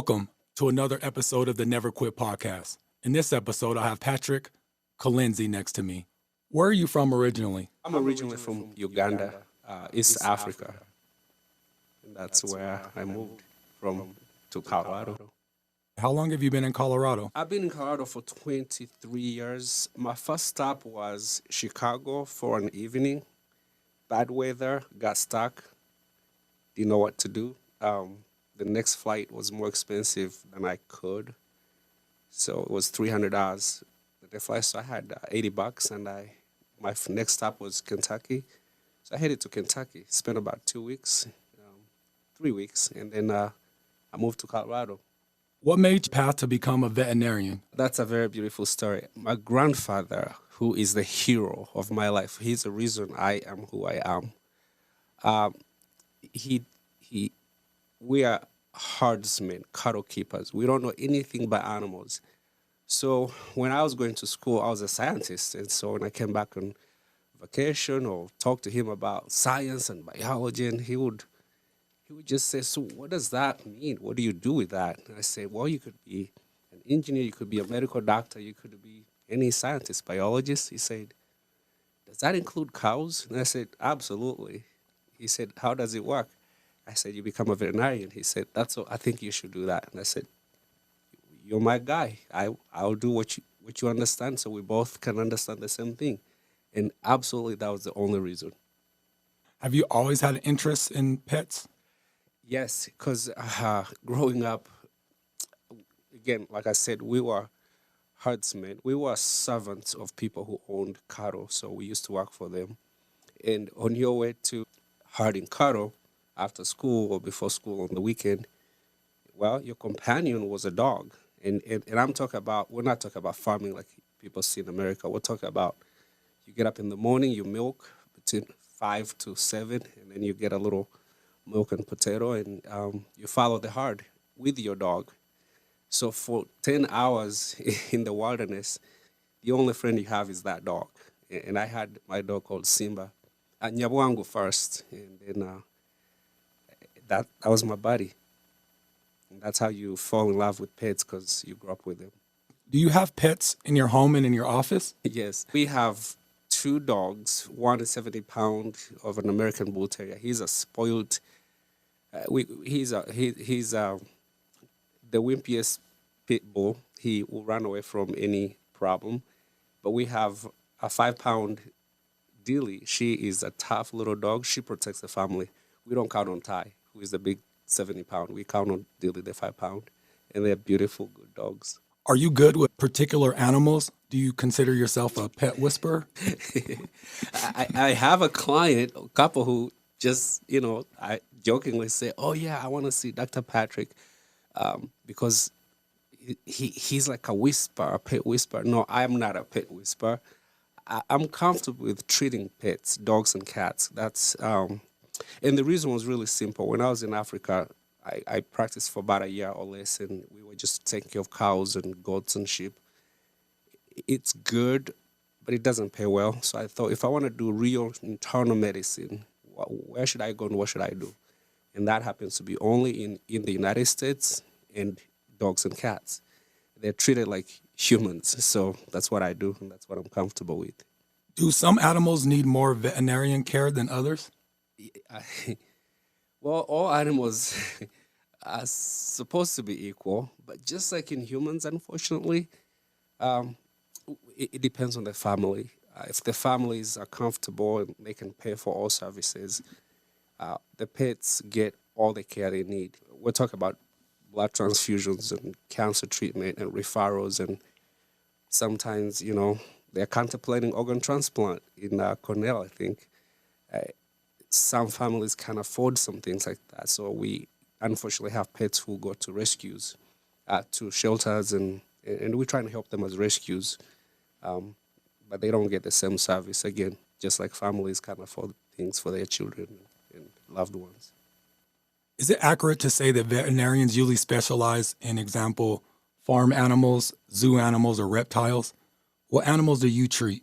Welcome to another episode of the Never Quit podcast. In this episode, I have Patrick Kalenzi next to me. Where are you from originally? I'm originally from Uganda, East Africa. And that's where I moved from to Colorado. How long have you been in Colorado? I've been in Colorado for 23 years. My first stop was Chicago for an evening. Bad weather, got stuck, didn't know what to do. The next flight was more expensive than I could. So it was $300 the flight. So I had $80 and my next stop was Kentucky. So I headed to Kentucky, spent about 2 weeks, 3 weeks, and then I moved to Colorado. What made you path to become a veterinarian? That's a very beautiful story. My grandfather, who is the hero of my life, he's the reason I am who I am. We are herdsmen, cattle keepers. We don't know anything about animals. So when I was going to school, I was a scientist. And so when I came back on vacation or talked to him about science and biology, and he would just say, so what does that mean? What do you do with that? And I said, well, you could be an engineer, you could be a medical doctor, you could be any scientist, biologist. He said, does that include cows? And I said, absolutely. He said, how does it work? I said, you become a veterinarian. He said, that's what I think you should do that. And I said, you're my guy. I'll do what you understand so we both can understand the same thing. And absolutely, that was the only reason. Have you always had an interest in pets? Yes, because growing up, again, like I said, we were herdsmen. We were servants of people who owned cattle, so we used to work for them. And on your way to herding cattle after school or before school on the weekend, well, your companion was a dog. And I'm talking about, we're not talking about farming like people see in America. We're talking about you get up in the morning, you milk between 5 to 7, and then you get a little milk and potato, and you follow the herd with your dog. So for 10 hours in the wilderness, the only friend you have is that dog. And I had my dog called Simba at Nyabuangu first, and then that was my buddy. And that's how you fall in love with pets, because you grew up with them. Do you have pets in your home and in your office? Yes. We have 2 dogs. One is 70 pounds of an American Bull Terrier. He's a spoiled. He's the wimpiest pit bull. He will run away from any problem. But we have a 5-pound Dilly. She is a tough little dog. She protects the family. We don't count on Ty, who is the big 70-pound. We count on Dilly, the 5-pound. And they're beautiful, good dogs. Are you good with particular animals? Do you consider yourself a pet whisperer? I have a client, a couple who just, I jokingly say, oh, yeah, I want to see Dr. Patrick because he's like a whisperer, a pet whisperer. No, I'm not a pet whisperer. I'm comfortable with treating pets, dogs and cats. That's and the reason was really simple. When I was in Africa, I practiced for about a year or less, and we were just taking care of cows and goats and sheep. It's good, but it doesn't pay well. So I thought, if I want to do real internal medicine, where should I go and what should I do? And that happens to be only in the United States and dogs and cats. They're treated like humans. So that's what I do, and that's what I'm comfortable with. Do some animals need more veterinarian care than others? Well, all animals are supposed to be equal, but just like in humans, unfortunately, it depends on the family. If the families are comfortable and they can pay for all services, the pets get all the care they need. We're talking about blood transfusions and cancer treatment and referrals, and sometimes, they're contemplating organ transplant in Cornell, I think. Some families can afford some things like that. So we unfortunately have pets who go to rescues, to shelters, and we try and help them as rescues. But they don't get the same service, again, just like families can afford things for their children and loved ones. Is it accurate to say that veterinarians usually specialize in, example, farm animals, zoo animals, or reptiles? What animals do you treat?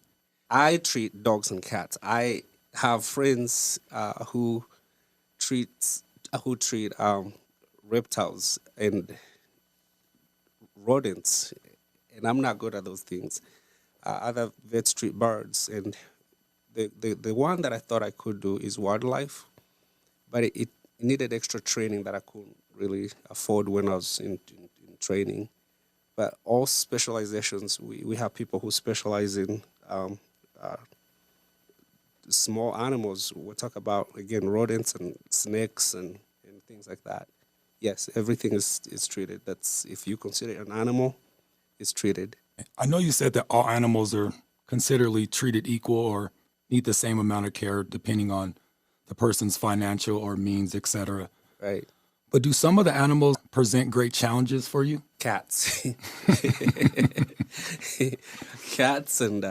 I treat dogs and cats. I have friends who treat reptiles, and rodents, and I'm not good at those things. Other vets treat birds, and the one that I thought I could do is wildlife, but it needed extra training that I couldn't really afford when I was in training. But all specializations, we have people who specialize in uh, small animals. We'll talk about, again, rodents and snakes and things like that. Yes, everything is treated. That's, if you consider it an animal, it's treated. I know you said that all animals are consideredly treated equal or need the same amount of care depending on the person's financial or means, etc. Right. But do some of the animals present great challenges for you? Cats. Cats and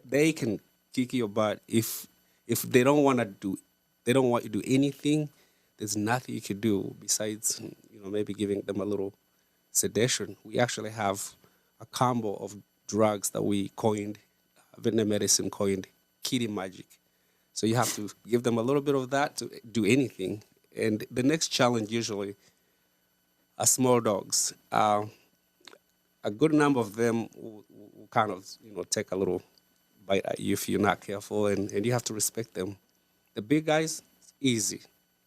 they can kick your butt if they don't want to do, they don't want you to do anything. There's nothing you can do besides, maybe giving them a little sedation. We actually have a combo of drugs that we coined, veterinary medicine coined kitty magic. So you have to give them a little bit of that to do anything. And the next challenge usually are small dogs. A good number of them will kind of, take a little bite at you if you're not careful, and you have to respect them. The big guys, it's easy.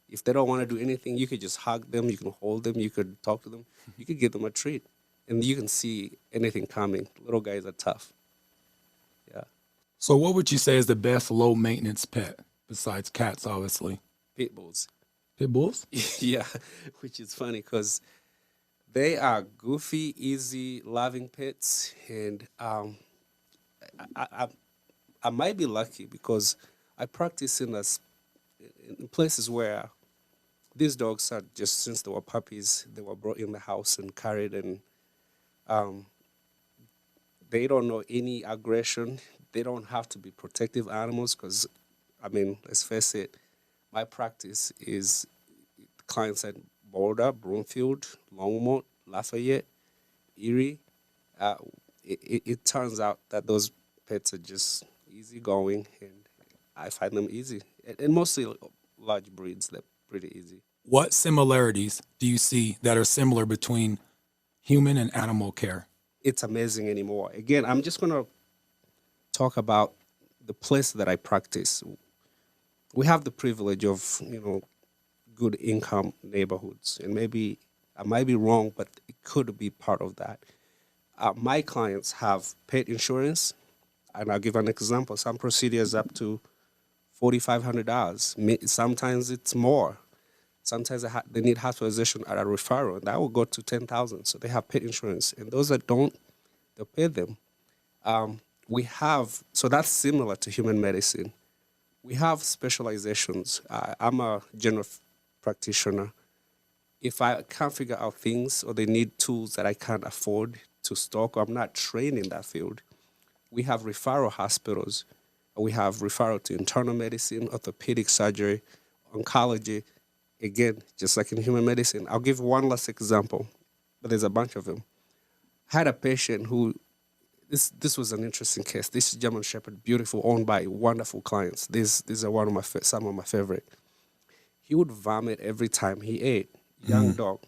If they don't want to do anything, you could just hug them, you can hold them, you could talk to them, you could give them a treat, and you can see anything coming. Little guys are tough. Yeah. So what would you say is the best low maintenance pet besides cats, obviously? Pit bulls. Pit bulls? Yeah, which is funny because they are goofy, easy, loving pets, and I might be lucky because I practice in places where these dogs are just, since they were puppies, they were brought in the house and carried, and they don't know any aggression. They don't have to be protective animals because, let's face it, my practice is clients at Boulder, Broomfield, Longmont, Lafayette, Erie. It turns out that those pets are just easygoing, and I find them easy. And mostly large breeds, they're pretty easy. What similarities do you see that are similar between human and animal care? It's amazing anymore. Again, I'm just going to talk about the place that I practice. We have the privilege of, good income neighborhoods, and maybe I might be wrong, but it could be part of that. My clients have pet insurance, and I'll give an example. Some procedures up to $4,500. Sometimes it's more. Sometimes they need hospitalization at a referral, and that will go to $10,000. So they have pet insurance, and those that don't, they'll pay them. So that's similar to human medicine. We have specializations. I'm a general practitioner. If I can't figure out things or they need tools that I can't afford to stock, or I'm not trained in that field, we have referral hospitals. We have referral to internal medicine, orthopedic surgery, oncology. Again, just like in human medicine. I'll give one last example, but there's a bunch of them. I had a patient who, this was an interesting case. This German Shepherd, beautiful, owned by wonderful clients. These are some of my favorite. He would vomit every time he ate. Young dog.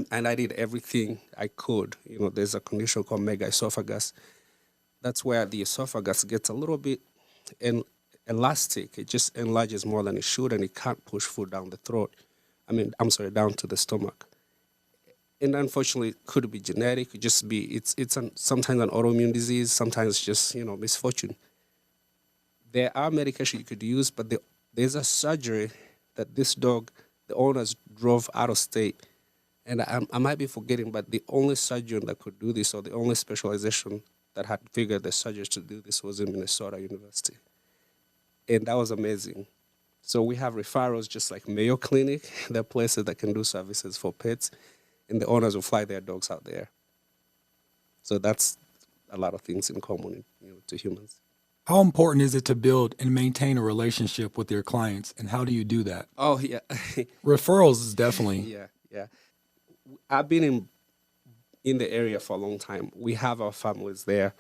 And I did everything I could. There's a condition called megaesophagus. That's where the esophagus gets a little bit elastic. It just enlarges more than it should, and it can't push food down the throat. Down to the stomach. And unfortunately, it could be genetic. It could just be, sometimes an autoimmune disease, sometimes just, misfortune. There are medication you could use, but there's a surgery that this dog, the owners drove out of state. And I might be forgetting, but the only surgeon that could do this, or the only specialization that had figured the surgeons to do this, was in Minnesota University. And that was amazing. So we have referrals just like Mayo Clinic. There are places that can do services for pets, and the owners will fly their dogs out there. So that's a lot of things in common, to humans. How important is it to build and maintain a relationship with your clients, and how do you do that? Oh, yeah. Referrals is definitely. Yeah. I've been in the area for a long time. We have our families there.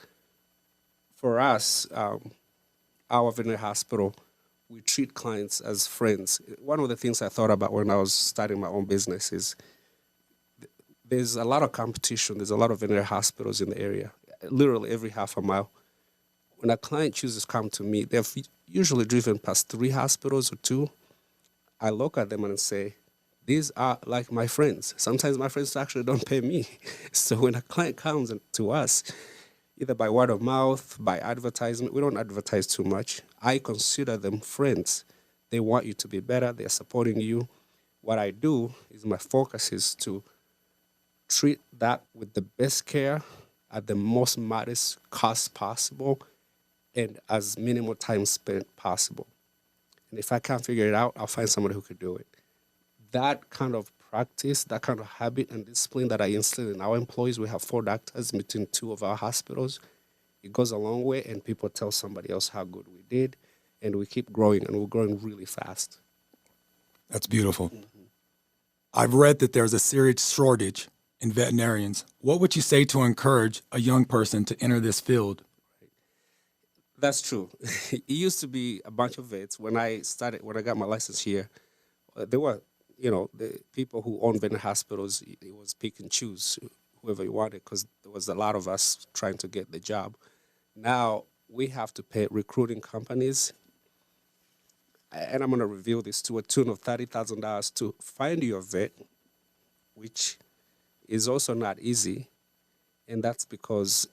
For us, our veterinary hospital, we treat clients as friends. One of the things I thought about when I was starting my own business is there's a lot of competition. There's a lot of veterinary hospitals in the area, literally every half a mile. When a client chooses to come to me, they've usually driven past 3 hospitals or 2. I look at them and say, these are like my friends. Sometimes my friends actually don't pay me. So when a client comes to us, either by word of mouth, by advertisement, we don't advertise too much. I consider them friends. They want you to be better. They're supporting you. What I do is my focus is to treat that with the best care at the most modest cost possible and as minimal time spent possible. And if I can't figure it out, I'll find somebody who could do it. That kind of practice, that kind of habit and discipline that I instill in our employees, we have 4 doctors between 2 of our hospitals. It goes a long way, and people tell somebody else how good we did, and we keep growing, and we're growing really fast. That's beautiful. I've read that there's a serious shortage in veterinarians. What would you say to encourage a young person to enter this field? That's true. It used to be a bunch of vets. When I got my license here, there were, the people who own veterinary hospitals, it was pick and choose whoever you wanted because there was a lot of us trying to get the job. Now we have to pay recruiting companies, and I'm going to reveal this, to a tune of $30,000 to find your vet, which is also not easy, and that's because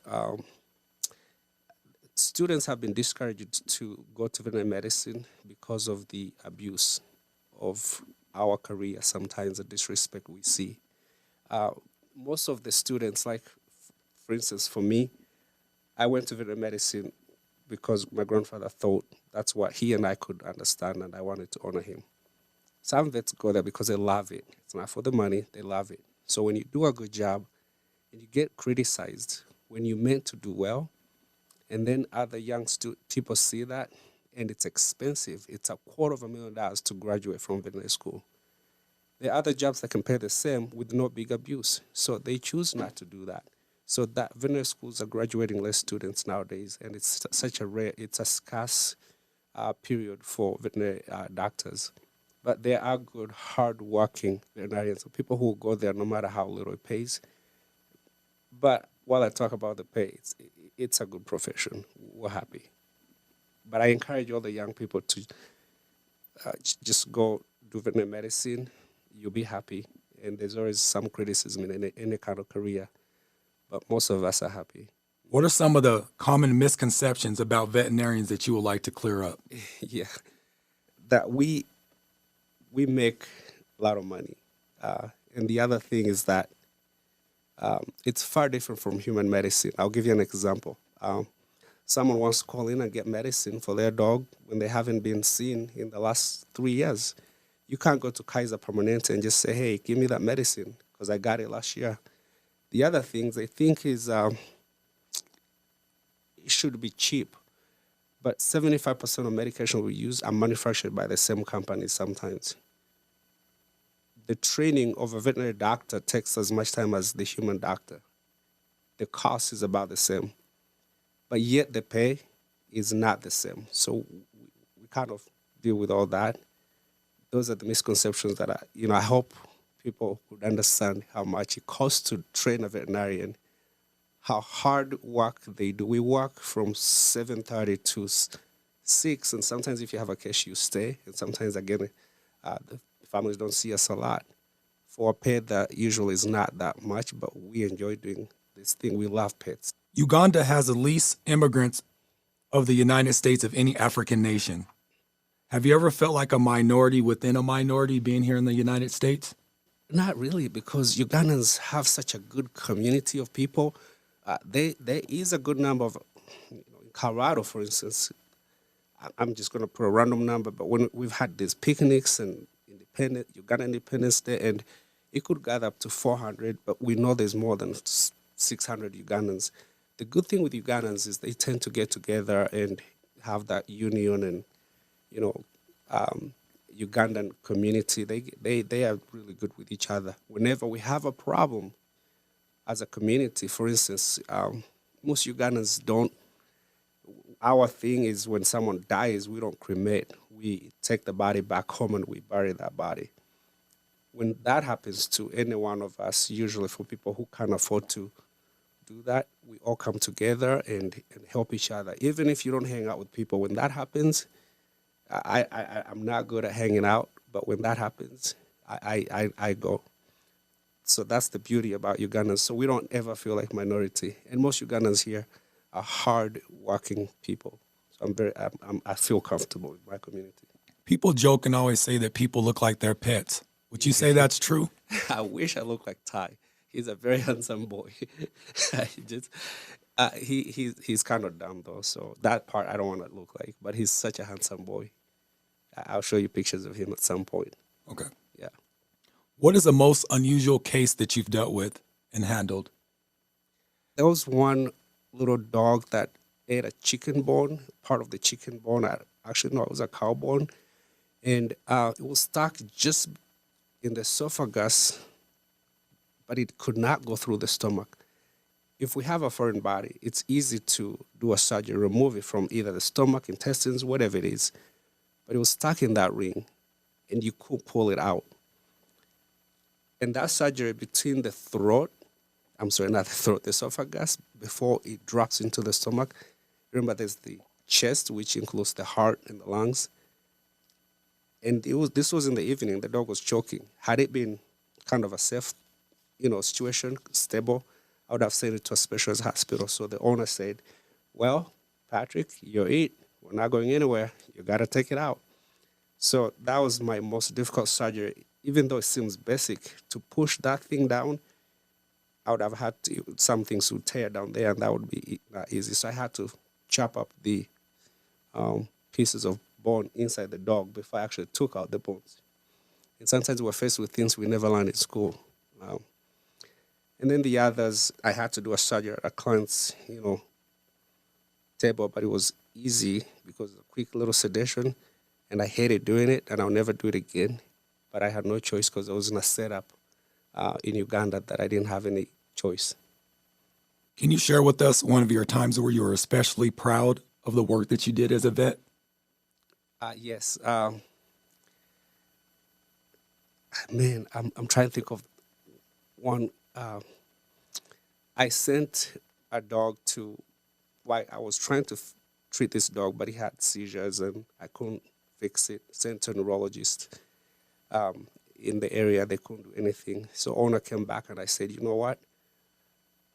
students have been discouraged to go to veterinary medicine because of the abuse of our career, sometimes the disrespect we see. Most of the students, like, for instance, for me, I went to veterinary medicine because my grandfather thought that's what he and I could understand, and I wanted to honor him. Some vets go there because they love it. It's not for the money, they love it. So when you do a good job and you get criticized when you meant to do well, and then other young people see that, and it's expensive. It's $250,000 to graduate from veterinary school. There are other jobs that can pay the same with no big abuse, so they choose not to do that. So that veterinary schools are graduating less students nowadays, and it's a scarce period for veterinary doctors. But there are good, hard-working veterinarians, so people who will go there no matter how little it pays. But while I talk about the pay, it's a good profession. We're happy. But I encourage all the young people to just go do veterinary medicine. You'll be happy. And there's always some criticism in any kind of career. But most of us are happy. What are some of the common misconceptions about veterinarians that you would like to clear up? Yeah. That we make a lot of money. And the other thing is that it's far different from human medicine. I'll give you an example. Someone wants to call in and get medicine for their dog when they haven't been seen in the last 3 years. You can't go to Kaiser Permanente and just say, hey, give me that medicine because I got it last year. The other things they think is it should be cheap. But 75% of medication we use are manufactured by the same companies sometimes. The training of a veterinary doctor takes as much time as the human doctor. The cost is about the same. But yet the pay is not the same. So we kind of deal with all that. Those are the misconceptions that I hope people would understand how much it costs to train a veterinarian, how hard work they do. We work from 7:30 to 6, and sometimes if you have a case, you stay. And sometimes, again, the families don't see us a lot. For a pet that usually is not that much, but we enjoy doing this thing. We love pets. Uganda has the least immigrants of the United States of any African nation. Have you ever felt like a minority within a minority being here in the United States? Not really, because Ugandans have such a good community of people. There is a good number of, in Colorado, for instance, I'm just going to put a random number, but when we've had these picnics and Uganda Independence Day, and it could gather up to 400, but we know there's more than 600 Ugandans. The good thing with Ugandans is they tend to get together and have that union and, Ugandan community. They are really good with each other. Whenever we have a problem as a community, for instance, most Ugandans don't. Our thing is when someone dies, we don't cremate. We take the body back home and we bury that body. when that happens to any one of us, usually for people who can't afford to do that, we all come together and help each other. Even if you don't hang out with people, when that happens, I'm not good at hanging out, but when that happens, I go. So that's the beauty about Ugandans. So we don't ever feel like minority. And most Ugandans here are hard working people. So I feel comfortable with my community. People joke and always say that people look like their pets. Would you say that's true? I wish I looked like Ty. He's a very handsome boy. He just, he's kind of dumb though, so that part I don't want to look like. But he's such a handsome boy. I'll show you pictures of him at some point. Okay. Yeah. What is the most unusual case that you've dealt with and handled? There was one little dog that ate a chicken bone, part of the chicken bone. Actually, no, it was a cow bone. And it was stuck just in the esophagus, but it could not go through the stomach. If we have a foreign body, it's easy to do a surgery, remove it from either the stomach, intestines, whatever it is. But it was stuck in that ring, and you could pull it out. And that surgery between the throat, I'm sorry, not the throat, the esophagus, before it drops into the stomach. Remember, there's the chest, which includes the heart and the lungs. And this was in the evening. The dog was choking. Had it been kind of a safe, situation, stable, I would have sent it to a specialist hospital. So the owner said, "Well, Patrick, you're it. We're not going anywhere. You got to take it out." So that was my most difficult surgery. Even though it seems basic, to push that thing down, I would have had to, some things would tear down there, and that would be not easy. So I had to chop up the pieces of bone inside the dog before I actually took out the bones. And sometimes we're faced with things we never learned in school. And then the others, I had to do a surgery at a client's, table, but it was easy because of a quick little sedation, and I hated doing it, and I'll never do it again. But I had no choice because I was in a setup in Uganda that I didn't have any choice. Can you share with us one of your times where you were especially proud of the work that you did as a vet? Yes. Man, I'm trying to think of one. I sent a dog to, I was trying to treat this dog, but he had seizures and I couldn't fix it. Sent to a neurologist in the area. They couldn't do anything. So owner came back and I said, "You know what?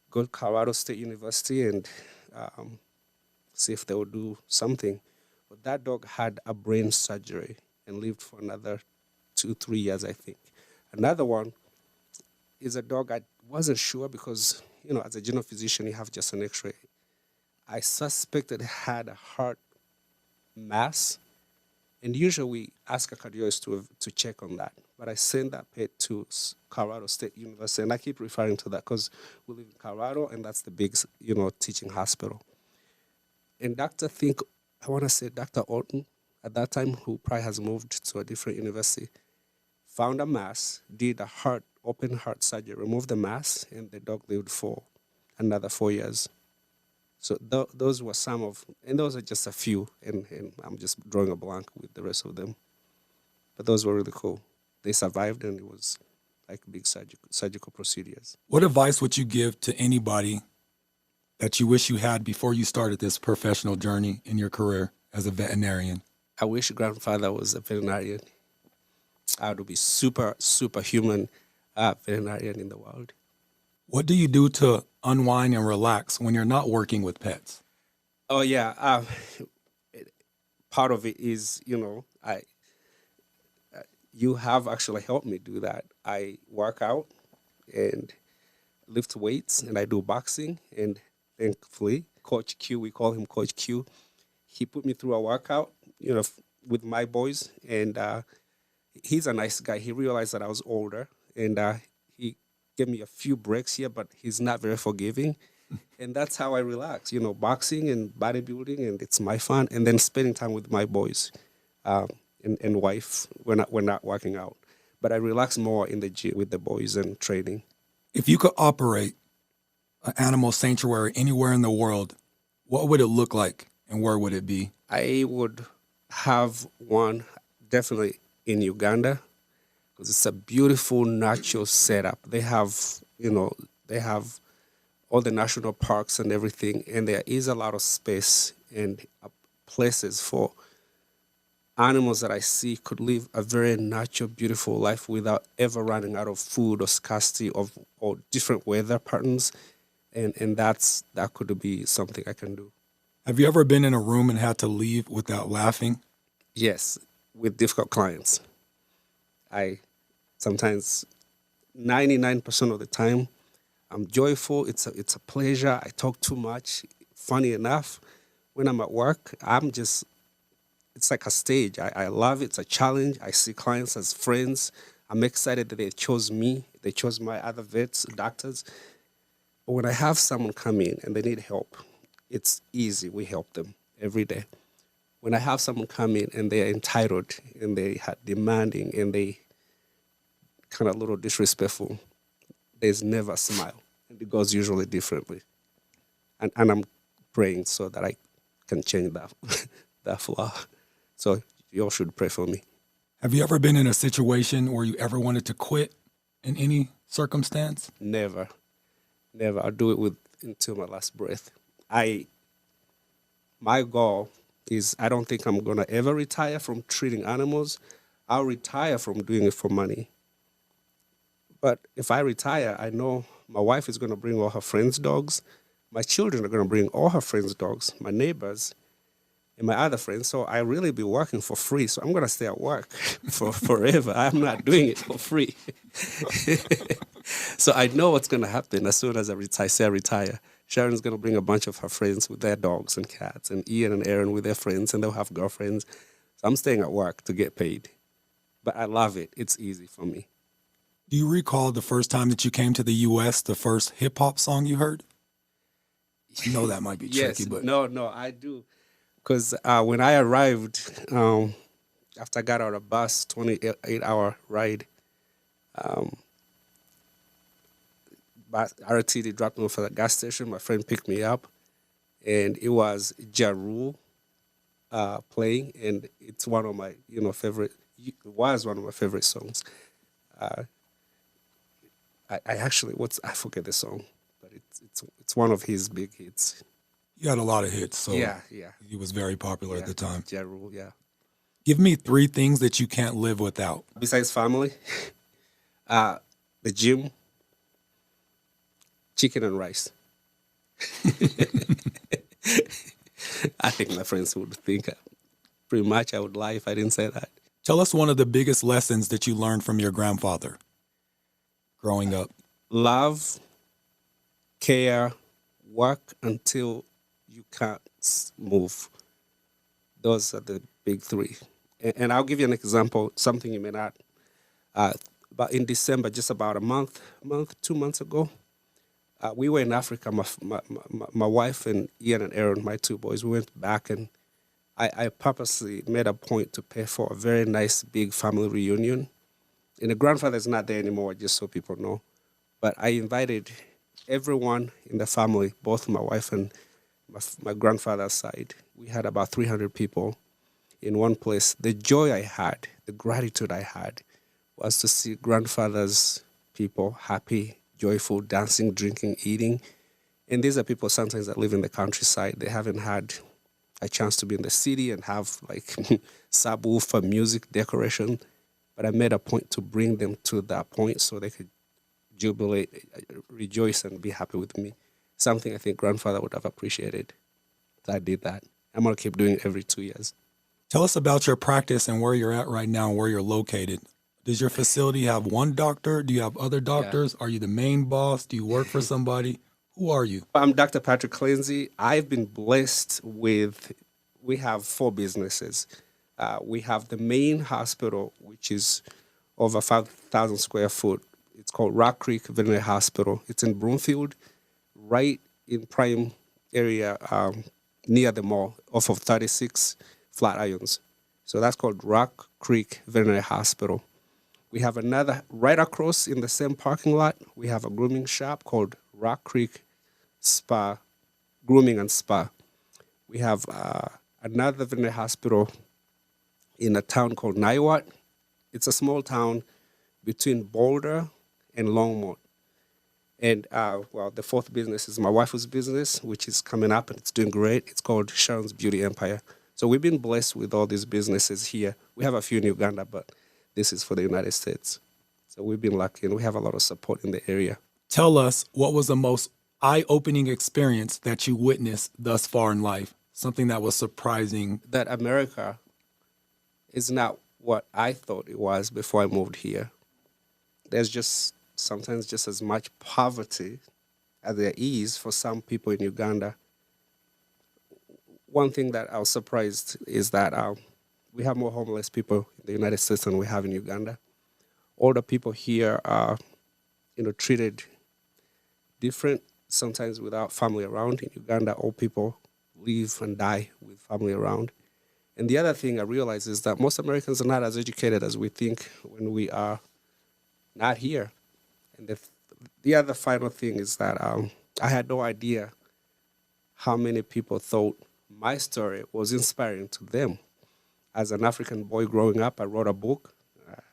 Go to Colorado State University and see if they will do something." But that dog had a brain surgery and lived for another 2-3 years, I think. Another one is a dog I wasn't sure because, as a general physician, you have just an x-ray. I suspected it had a heart mass, and usually we ask a cardiologist to check on that. But I sent that pet to Colorado State University, and I keep referring to that because we live in Colorado, and that's the big, teaching hospital. And Dr. Orton, at that time, who probably has moved to a different university, found a mass, did a open heart surgery, removed the mass, and the dog lived for another 4 years. So those were some of, and those are just a few, and I'm just drawing a blank with the rest of them. But those were really cool. They survived, and it was like big surgical procedures. What advice would you give to anybody that you wish you had before you started this professional journey in your career as a veterinarian? I wish grandfather was a veterinarian. I would be superhuman veterinarian in the world. What do you do to unwind and relax when you're not working with pets? Oh yeah, part of it is you have actually helped me do that. I work out and lift weights, and I do boxing. And thankfully, Coach Q, we call him Coach Q, he put me through a workout, with my boys, and he's a nice guy. He realized that I was older, and he gave me a few breaks here, but he's not very forgiving. And that's how I relax, boxing and bodybuilding, and it's my fun. And then spending time with my boys and wife. We're not working out, but I relax more in the gym with the boys and training. If you could operate an animal sanctuary anywhere in the world, what would it look like and where would it be? I would have one definitely in Uganda. because it's a beautiful natural setup. They have, they have all the national parks and everything, and there is a lot of space and places for animals that I see could live a very natural, beautiful life without ever running out of food or scarcity of or different weather patterns, and that could be something I can do. Have you ever been in a room and had to leave without laughing? Yes, with difficult clients, I sometimes 99% of the time I'm joyful. It's a pleasure. I talk too much. Funny enough, when I'm at work, it's like a stage. I love it. It's a challenge. I see clients as friends. I'm excited that they chose me. They chose my other vets, doctors. But when I have someone come in and they need help, it's easy. We help them every day. When I have someone come in and they're entitled and they are demanding and they kind of a little disrespectful, there's never a smile. And it goes usually differently. And I'm praying so that I can change that, that flaw. So you all should pray for me. Have you ever been in a situation where you ever wanted to quit in any circumstance? Never, never. I'll do it until my last breath. My goal is I don't think I'm gonna ever retire from treating animals. I'll retire from doing it for money. But if I retire, I know my wife is gonna bring all her friends' dogs. My children are gonna bring all her friends' dogs, my neighbors, and my other friends. So I really be working for free. So I'm gonna stay at work for forever. I'm not doing it for free. So I know what's gonna happen as soon as I retire. Sharon's gonna bring a bunch of her friends with their dogs and cats, and Ian and Aaron with their friends, and they'll have girlfriends. So I'm staying at work to get paid. But I love it. It's easy for me. Do you recall the first time that you came to the U.S., the first hip hop song you heard? I know that might be Yes, tricky, but no, I do. Because when I arrived, after I got out of a bus, 28-hour ride, but RTD dropped me off at a gas station. My friend picked me up, and it was Ja Rule playing, and it's one of my favorite. It was one of my favorite songs. I actually I forget the song, but it's one of his big hits. you had a lot of hits, so Yeah. he was very popular at the time. Ja Rule, yeah. Give me 3 things that you can't live without. Besides family, the gym, chicken and rice. I think my friends would think pretty much I would lie if I didn't say that. Tell us one of the biggest lessons that you learned from your grandfather growing up. Love, care, work until you can't move. Those are the big 3. And I'll give you an example, something you may not. But in December, just about a month, 2 months ago, we were in Africa. My wife and Ian and Aaron, my 2 boys, we went back, and I purposely made a point to pay for a very nice big family reunion. And the grandfather's not there anymore, just so people know. But I invited everyone in the family, both my wife and my grandfather's side. We had about 300 people in one place. The joy I had, the gratitude I had, was to see grandfather's people happy, joyful, dancing, drinking, eating. And these are people sometimes that live in the countryside. They haven't had a chance to be in the city and have like subwoofer, music, decoration. But I made a point to bring them to that point so they could jubilate, rejoice, and be happy with me. Something I think grandfather would have appreciated. I did that. I'm going to keep doing it every 2 years. Tell us about your practice and where you're at right now and where you're located. Does your facility have one doctor? Do you have other doctors? Are you the main boss? Do you work for somebody? Who are you? I'm Dr. Patrick Kalenzi. I've been blessed we have 4 businesses. We have the main hospital, which is over 5,000 square foot. It's called Rock Creek Veterinary Hospital. It's in Broomfield, right in prime area near the mall, off of 36 Flatirons. So that's called Rock Creek Veterinary Hospital. We have another right across in the same parking lot. We have a grooming shop called Rock Creek Spa, Grooming and Spa. We have another veterinary hospital in a town called Niwot. It's a small town. between Boulder and Longmont. And well, the fourth business is my wife's business, which is coming up and it's doing great. It's called Sharon's Beauty Empire. So we've been blessed with all these businesses here. We have a few in Uganda, but this is for the United States. So we've been lucky and we have a lot of support in the area. Tell us, what was the most eye-opening experience that you witnessed thus far in life? Something that was surprising. That America is not what I thought it was before I moved here. There's just sometimes just as much poverty as there is for some people in Uganda. One thing that I was surprised is that we have more homeless people in the United States than we have in Uganda. Older people here are, treated different, sometimes without family around. In Uganda, old people live and die with family around. And the other thing I realize is that most Americans are not as educated as we think when we are not here. And the other final thing is that I had no idea how many people thought my story was inspiring to them. As an African boy growing up, I wrote a book.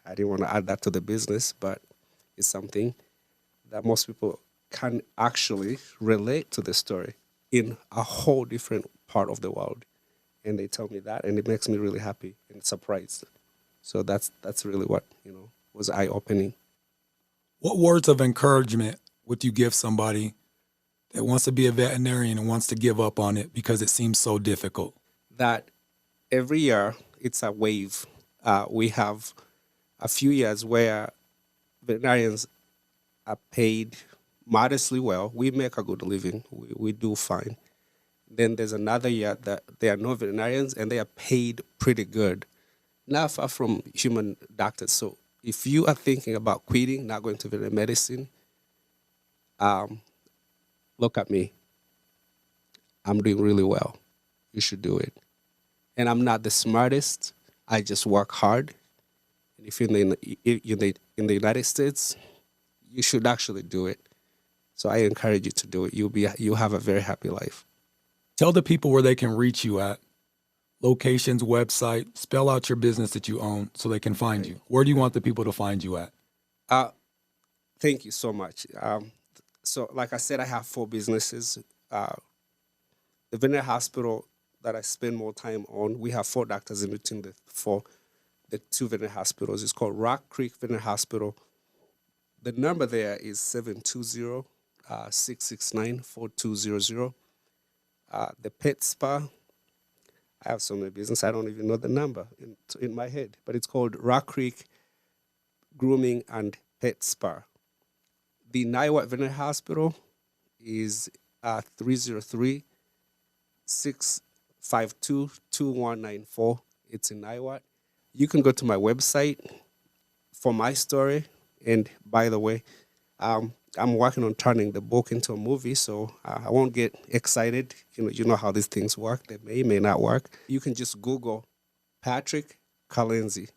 I didn't want to add that to the business, but it's something that most people can actually relate to the story in a whole different part of the world. And they tell me that, and it makes me really happy and surprised. So that's really what, was eye-opening. What words of encouragement would you give somebody that wants to be a veterinarian and wants to give up on it because it seems so difficult? That every year it's a wave. We have a few years where veterinarians are paid modestly well. We make a good living. We do fine. Then there's another year that there are no veterinarians and they are paid pretty good. Not far from human doctors. So if you are thinking about quitting, not going to veterinary medicine, look at me. I'm doing really well. You should do it. And I'm not the smartest. I just work hard. And if you're in the United States, you should actually do it. So I encourage you to do it. You'll have a very happy life. Tell the people where they can reach you at. Locations, website, spell out your business that you own so they can find you. Where do you want the people to find you at? Thank you so much. So like I said, I have 4 businesses. The veterinary hospital that I spend more time on, we have 4 doctors in between the 2 veterinary hospitals. It's called Rock Creek Veterinary Hospital. The number there is 720-669-4200. The pet spa, I have so many businesses, I don't even know the number in my head, but it's called Rock Creek Grooming and Pet Spa. The Niwot Veterinary Hospital is 303-652-2194. It's in Niwot. You can go to my website for my story. And by the way, I'm working on turning the book into a movie, so I won't get excited. You know how these things work. They may not work. You can just Google Patrick Kalenzi,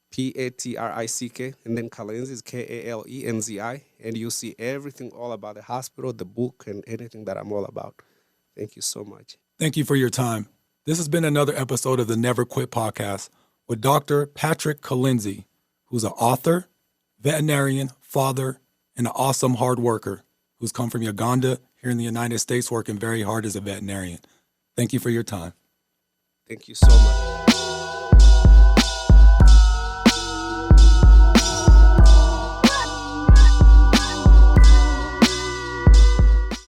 Patrick, and then Kalenzi is Kalenzi, and you'll see everything all about the hospital, the book, and anything that I'm all about. Thank you so much. Thank you for your time. This has been another episode of the Never Quit podcast with Dr. Patrick Kalenzi, who's an author, veterinarian, father, and an awesome hard worker who's come from Uganda here in the United States working very hard as a veterinarian. Thank you for your time. Thank you so much.